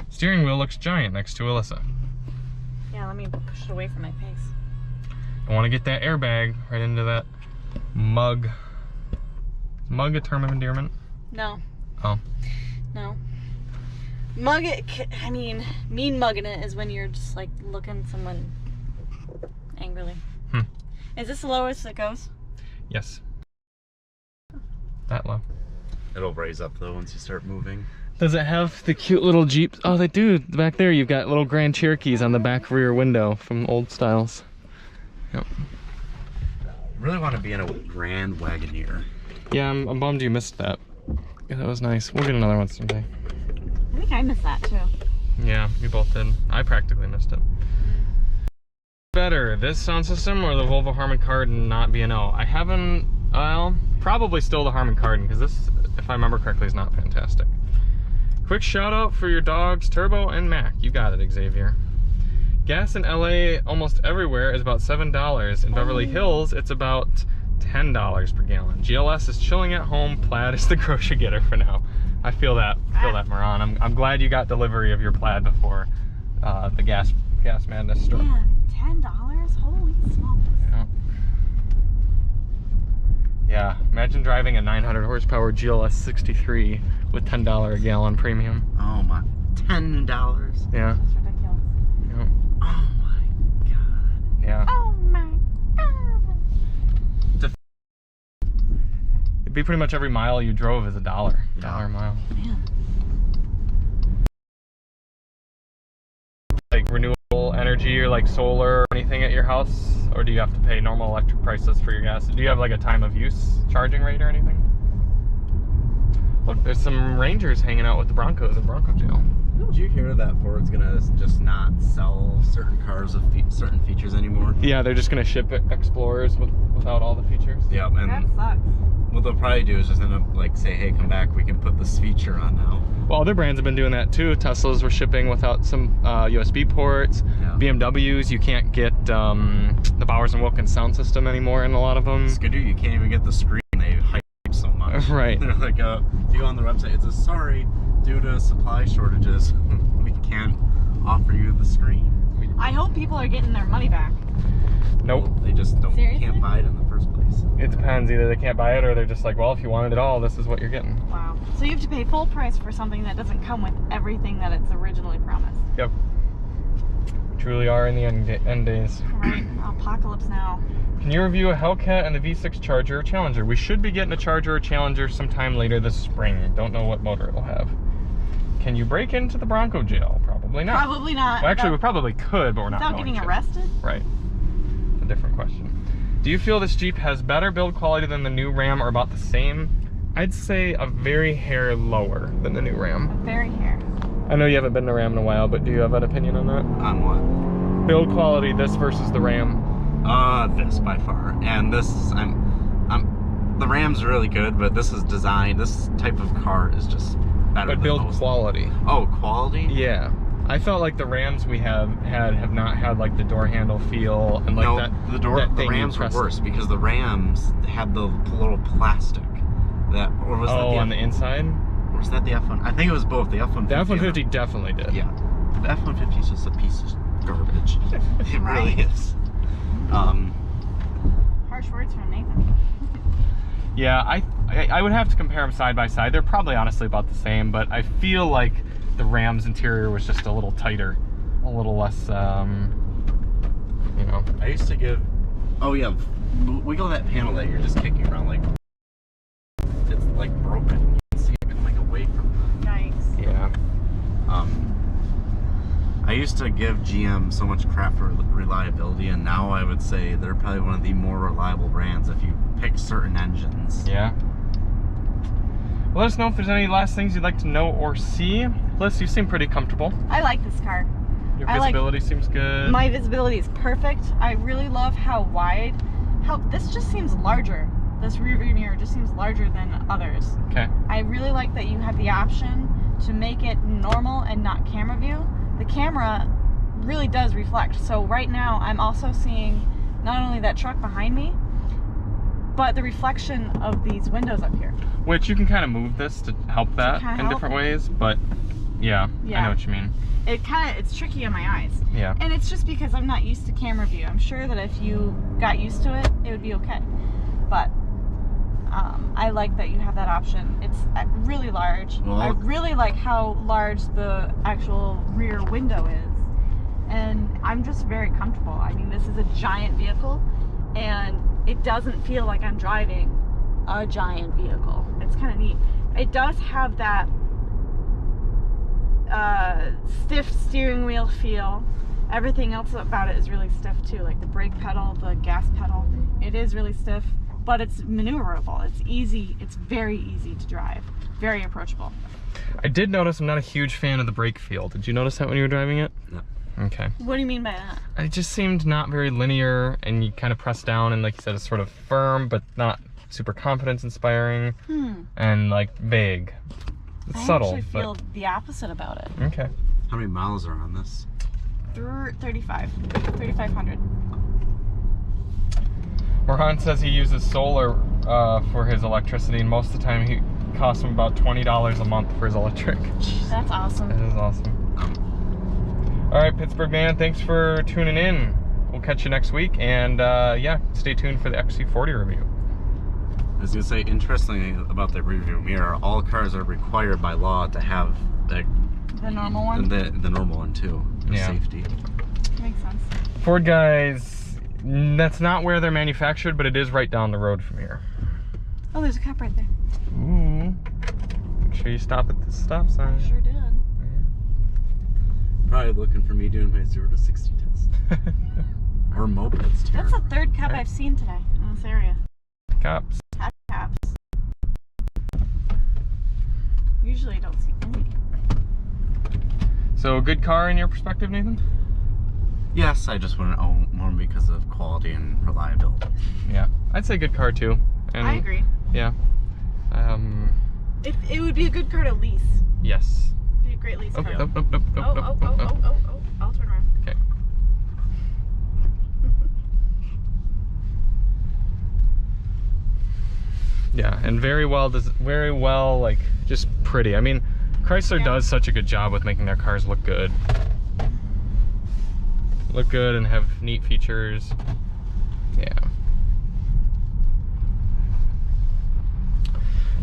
Steering wheel looks giant next to Alyssa. Yeah, let me push it away from my face. I want to get that airbag right into that mug. Is mug a term of endearment? No, Oh. no. Mug it, I mean, mean mugging it is when you're just like looking someone angrily. Is this the lowest it goes? Yes. That low. it'll raise up though once you start moving. Does it have the cute little Jeeps? Oh, they do. Back there, you've got little Grand Cherokees on the back rear window from old styles. Yep. I really want to be in a Grand Wagoneer. Yeah, I'm bummed you missed that. Yeah, that was nice. We'll get another one someday. I think I missed that too. Yeah, we both did. I practically missed it. Better, this sound system or the Volvo Harman Kardon not B&O? I haven't, well, probably still the Harman Kardon, because this, if I remember correctly, is not fantastic. Quick shout out for your dogs, Turbo and Mac. You got it, Xavier. Gas in LA almost everywhere is about $7. In Beverly Hills, it's about $10 per gallon. GLS is chilling at home. Plaid is the grocery getter for now. I feel that, Moran. I'm glad you got delivery of your Plaid before the gas madness struck. Man, $10? Holy smokes. Yeah, imagine driving a 900 horsepower GLS 63 with $10 a gallon premium. Oh my, $10. Yeah. It's ridiculous. Yeah. Oh my god. Yeah. Oh my god. It'd be pretty much every mile you drove is $1. $1 a mile. Man. Like renewable energy or like solar or anything at your house? Or do you have to pay normal electric prices for your gas? Do you have like a time of use charging rate or anything? Look, there's some Rangers hanging out with the Broncos in Bronco jail. Did you hear that Ford's gonna just not sell certain cars with certain features anymore? Yeah, they're just gonna ship Explorers without all the features. Yeah, That and sucks. What they'll probably do is just end up like say, hey, come back, we can put this feature on now. Well, other brands have been doing that too. Teslas were shipping without some USB ports. Yeah. BMWs, you can't get the Bowers & Wilkins sound system anymore in a lot of them. Skidoo, you can't even get the screen. They hype so much. Right. They're like, if you go on the website, it says, sorry, due to supply shortages, we can't offer you the screen. I hope people are getting their money back. Nope. Well, they just Seriously? can't buy it in the first place. It depends. Either they can't buy it or they're just like, well, if you wanted it all, this is what you're getting. Wow. So you have to pay full price for something that doesn't come with everything that it's originally promised. Yep. We truly are in the end days. Right. Apocalypse now. Can you review a Hellcat and the V6 Charger or Challenger? We should be getting a Charger or Challenger sometime later this spring. Don't know what motor it'll have. Can you break into the Bronco jail? Probably not. Probably not. Well, actually, we probably could, but we're not Without going getting to. arrested? Right. It's a different question. Do you feel this Jeep has better build quality than the new Ram or about the same? I'd say a very hair lower than the new Ram. Very hair. I know you haven't been in a Ram in a while, but do you have an opinion on that? On what? Build quality, this versus the Ram. This by far. And this, the Ram's really good, but this is designed, this type of car is just better But than build most. quality. Oh, quality? Yeah. I felt like the Rams we have not had like the door handle feel and like no, that. the Rams were worse because the Rams had the little plastic that, or was that the on the inside? Or was that the F1? I think it was both. The F-150. The F-150 definitely did. Yeah. The F-150 is just a piece of garbage. It really Right. is. Harsh words from Nathan. Yeah, I would have to compare them side by side. They're probably honestly about the same, but I feel like the Ram's interior was just a little tighter, a little less, you know. I used to give. Oh yeah, wiggle that panel that you're just kicking around like it's like broken. You can see it coming away from you. Yikes. Yeah. I used to give GM so much crap for reliability, and now I would say they're probably one of the more reliable brands if you pick certain engines. Yeah. Let us know if there's any last things you'd like to know or see. Liz, you seem pretty comfortable. I like this car. Your I like- visibility seems good. My visibility is perfect. I really love how wide, this just seems larger. This rear view mirror just seems larger than others. Okay. I really like that you have the option to make it normal and not camera view. The camera really does reflect. So right now I'm also seeing not only that truck behind me, but the reflection of these windows up here. Which you can kind of move this to help that kinda in help. different ways, but yeah, I Yeah. know what you mean. It's tricky on my eyes. Yeah. And it's just because I'm not used to camera view. I'm sure that if you got used to it, it would be okay. But I like that you have that option. It's really large. Well, I really like how large the actual rear window is. And I'm just very comfortable. I mean, this is a giant vehicle, and it doesn't feel like I'm driving a giant vehicle. It's kind of neat. It does have that stiff steering wheel feel. Everything else about it is really stiff too, like the brake pedal, the gas pedal. It is really stiff, but it's maneuverable. It's easy. It's very easy to drive. Very approachable. I did notice I'm not a huge fan of the brake feel. Did you notice that when you were driving it? No. Okay. What do you mean by that? It just seemed not very linear, and you kind of press down, and like you said, it's sort of firm, but not super confidence inspiring, and like vague. It's subtle, I actually feel but the opposite about it. okay. How many miles are on this? 3,500. Moran says he uses solar for his electricity, and most of the time he costs him about $20 a month for his electric. That's awesome. That is awesome. All right, Pittsburgh man, thanks for tuning in. We'll catch you next week, and yeah, stay tuned for the XC40 review. I was gonna say, interestingly about the rear view mirror, all cars are required by law to have The normal one? the normal one too, for Yeah. safety. Makes sense. Ford guys, that's not where they're manufactured, but it is right down the road from here. Oh, there's a cop right there. Ooh. Make sure you stop at the stop sign. I sure did. Probably looking for me doing my 0 to 60 test. Or mopeds, That's terrible. the third cop I've seen today in this area. Cops. Happy cops. Usually I don't see any. So, a good car in your perspective, Nathan? Yes, I just wouldn't own one because of quality and reliability. Yeah, I'd say good car too. And I agree. Yeah. It would be a good car to lease. Yes. Be a great lease Oh, car. oh, oh, oh, oh, oh, oh, oh. I'll turn around. Okay. Yeah, and very well, like, just pretty. I mean, Chrysler does such a good job with making their cars look good. Look good and have neat features. Yeah.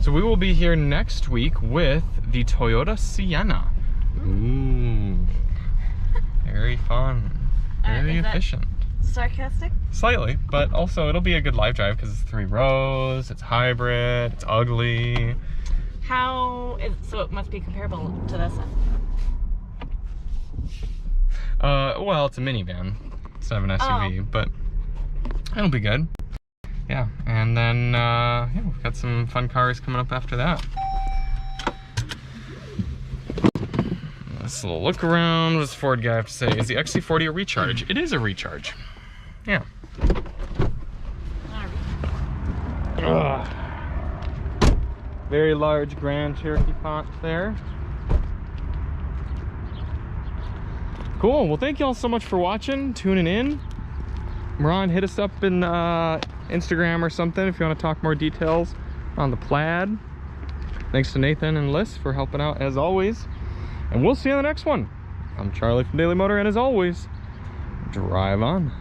So we will be here next week with the Toyota Sienna. Ooh. Very fun. Very efficient. Sarcastic? Slightly, but also it'll be a good live drive because it's 3 rows, it's hybrid, it's ugly. So it must be comparable to this one. Well, it's a minivan instead of an SUV, but it'll be good. Yeah, and then yeah, we've got some fun cars coming up after that. Let's a little look around. What does Ford guy have to say? Is the XC40 a recharge? It is a recharge. Yeah. Ugh. Very large Grand Cherokee font there. Cool. Well, thank you all so much for watching, tuning in. Ron, hit us up in Instagram or something if you want to talk more details on the Plaid. Thanks to Nathan and Liz for helping out as always. And we'll see you on the next one. I'm Charlie from Daily Motor, and as always, drive on.